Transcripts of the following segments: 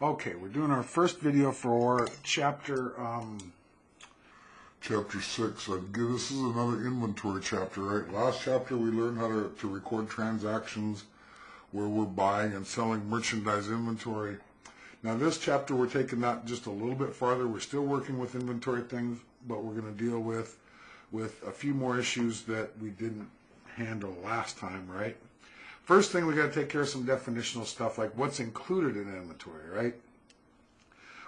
Okay, we're doing our first video for chapter 6. This is another inventory chapter, right? Last chapter we learned how to record transactions where we're buying and selling merchandise inventory. Now this chapter we're taking that just a little bit farther. We're still working with inventory things, but we're going to deal with a few more issues that we didn't handle last time, right? First thing, we got to take care of some definitional stuff like what's included in inventory, right?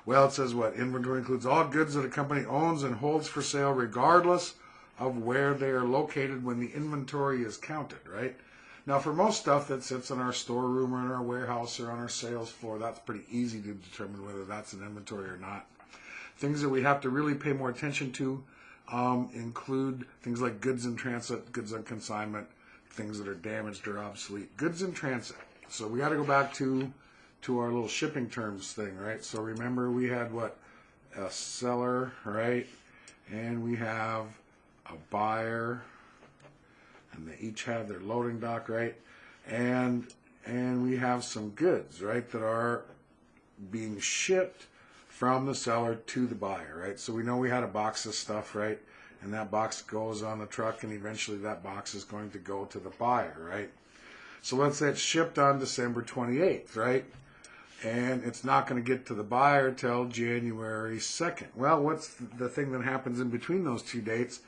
Well, it says what? Inventory includes all goods that a company owns and holds for sale regardless of where they are located when the inventory is counted, right? Now, for most stuff that sits in our storeroom or in our warehouse or on our sales floor, that's pretty easy to determine whether that's an inventory or not. Things that we have to really pay more attention to include things like goods in transit, goods on consignment, things that are damaged or obsolete. Goods in transit. So we got to go back to our little shipping terms thing, right? So remember we had what? A seller, right? And we have a buyer, and they each have their loading dock, right? And we have some goods, right, that are being shipped from the seller to the buyer, right? So we know we had a box of stuff, right? And that box goes on the truck, and eventually that box is going to go to the buyer, right? So let's say it's shipped on December 28th, right? And it's not going to get to the buyer till January 2nd. Well, what's the thing that happens in between those two dates?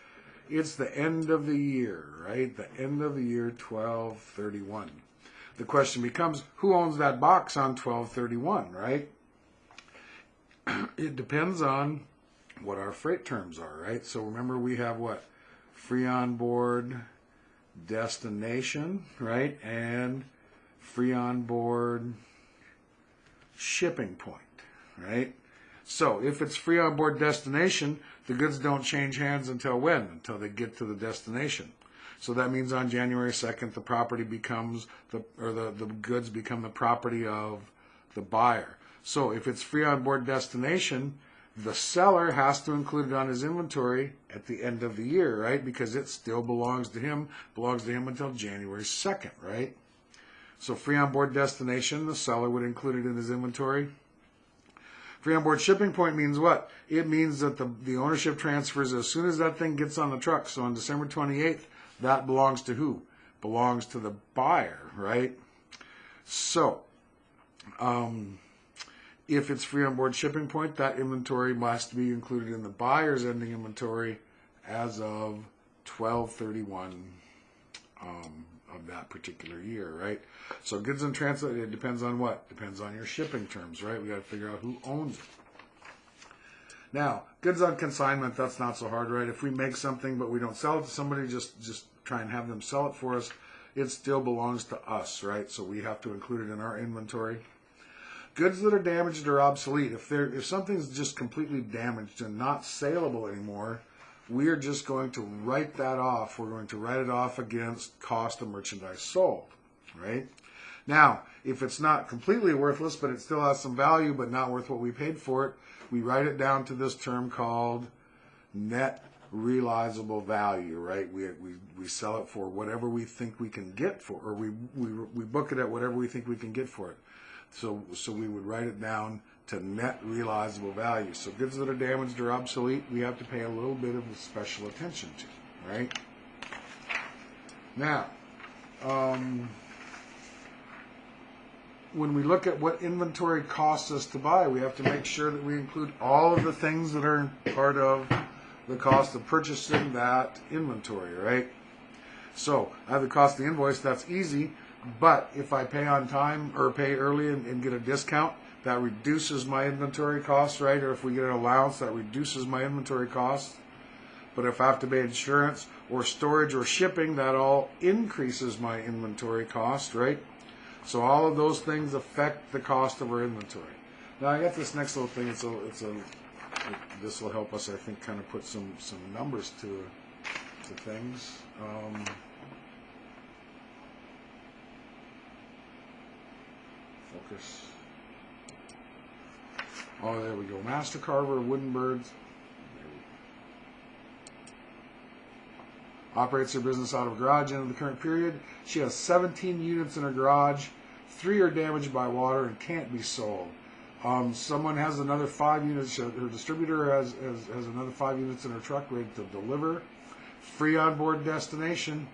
It's the end of the year, right? The end of the year, 12/31. The question becomes, who owns that box on 12/31, right? It depends on what our freight terms are, right? So remember we have what? Free on board destination, right? And free on board shipping point, right? So if it's free on board destination, the goods don't change hands until when? Until they get to the destination. So that means on January 2nd, the property becomes the goods become the property of the buyer. So if it's free on board destination, the seller has to include it on his inventory at the end of the year, right? Because it still belongs to him until January 2nd, right? So free on board destination, the seller would include it in his inventory. Free on board shipping point means what? It means that the ownership transfers as soon as that thing gets on the truck. So on December 28th, that belongs to who? Belongs to the buyer, right? So, if it's free on board shipping point, that inventory must be included in the buyer's ending inventory as of 12/31 of that particular year, right? So goods in transit, it depends on what? Depends on your shipping terms, right? We got to figure out who owns it. Now, goods on consignment, that's not so hard, right? If we make something but we don't sell it to somebody, just try and have them sell it for us, it still belongs to us, right? So we have to include it in our inventory. Goods that are damaged or obsolete, if something's just completely damaged and not saleable anymore, we are just going to write that off. We're going to write it off against cost of merchandise sold, right? Now, if it's not completely worthless, but it still has some value, but not worth what we paid for it, we write it down to this term called net realizable value, right? We sell it for whatever we think we can get for, or we book it at whatever we think we can get for it. So we would write it down to net realizable value. So goods that are damaged or obsolete, we have to pay a little bit of special attention to, right? Now, when we look at what inventory costs us to buy, we have to make sure that we include all of the things that are part of the cost of purchasing that inventory, right? So I have the cost of the invoice, that's easy, but if I pay on time or pay early and get a discount, that reduces my inventory costs, right? Or if we get an allowance, that reduces my inventory costs. But if I have to pay insurance or storage or shipping, that all increases my inventory cost, right? So all of those things affect the cost of our inventory. Now I got this next little thing. This will help us, I think, kind of put some numbers to things. Focus. Oh, there we go. Master Carver, Wooden Birds. Operates her business out of a garage. End of the current period. She has 17 units in her garage. 3 are damaged by water and can't be sold. Someone has another 5 units, her distributor has another 5 units in her truck ready to deliver, free onboard destination,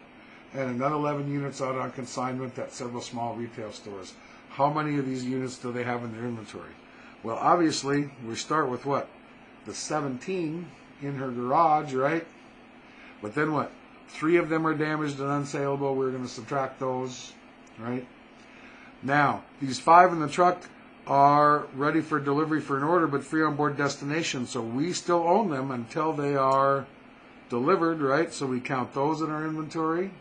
and another 11 units out on consignment at several small retail stores. How many of these units do they have in their inventory? Well, obviously, we start with what? The 17 in her garage, right? But then what? 3 of them are damaged and unsaleable. We're going to subtract those, right? Now, these 5 in the truck are ready for delivery for an order, but free on board destination. So we still own them until they are delivered, right? So we count those in our inventory.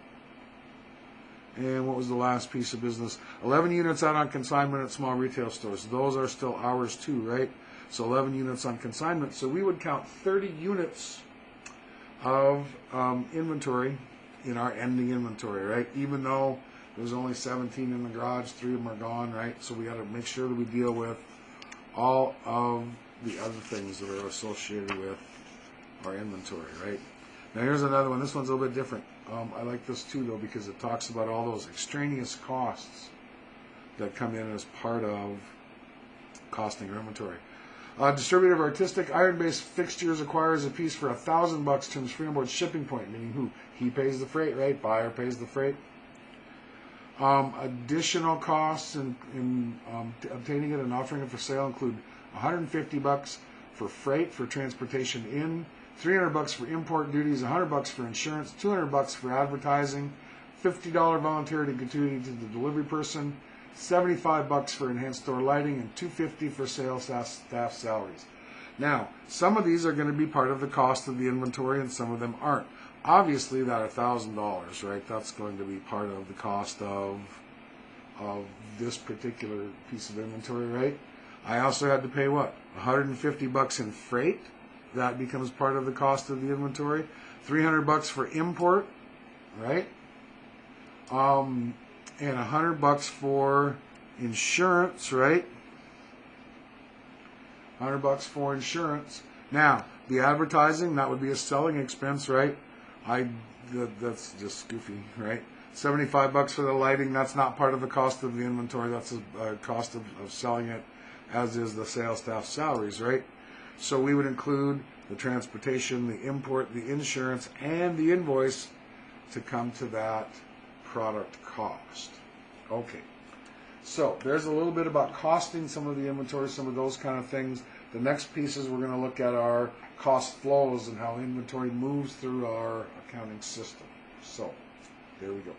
And what was the last piece of business? 11 units out on consignment at small retail stores. Those are still ours too, right? So 11 units on consignment. So we would count 30 units of inventory in our ending inventory, right? Even though there's only 17 in the garage, 3 of them are gone, right? So we got to make sure that we deal with all of the other things that are associated with our inventory, right? Now here's another one. This one's a little bit different. I like this too, though, because it talks about all those extraneous costs that come in as part of costing our inventory. Distributor of artistic iron-based fixtures acquires a piece for $1,000 to his free onboard shipping point, meaning who? He pays the freight, right? Buyer pays the freight. Additional costs in obtaining it and offering it for sale include $150 for freight for transportation in, $300 for import duties, $100 for insurance, $200 for advertising, $50 voluntary gratuity to the delivery person, $75 for enhanced store lighting, and $250 for sales staff salaries. Now, some of these are going to be part of the cost of the inventory, and some of them aren't. Obviously, that $1,000, right? That's going to be part of the cost of this particular piece of inventory, right? I also had to pay what? $150 in freight. That becomes part of the cost of the inventory. $300 for import, right? And $100 for insurance, right? $100 for insurance. Now, the advertising, that would be a selling expense, right? That's just goofy, right? $75 for the lighting, that's not part of the cost of the inventory. That's a cost of selling it, as is the sales staff salaries, right? So we would include the transportation, the import, the insurance, and the invoice to come to that product cost. Okay, so there's a little bit about costing some of the inventory, some of those kind of things. The next pieces we're going to look at are cost flows and how inventory moves through our accounting system. So there we go.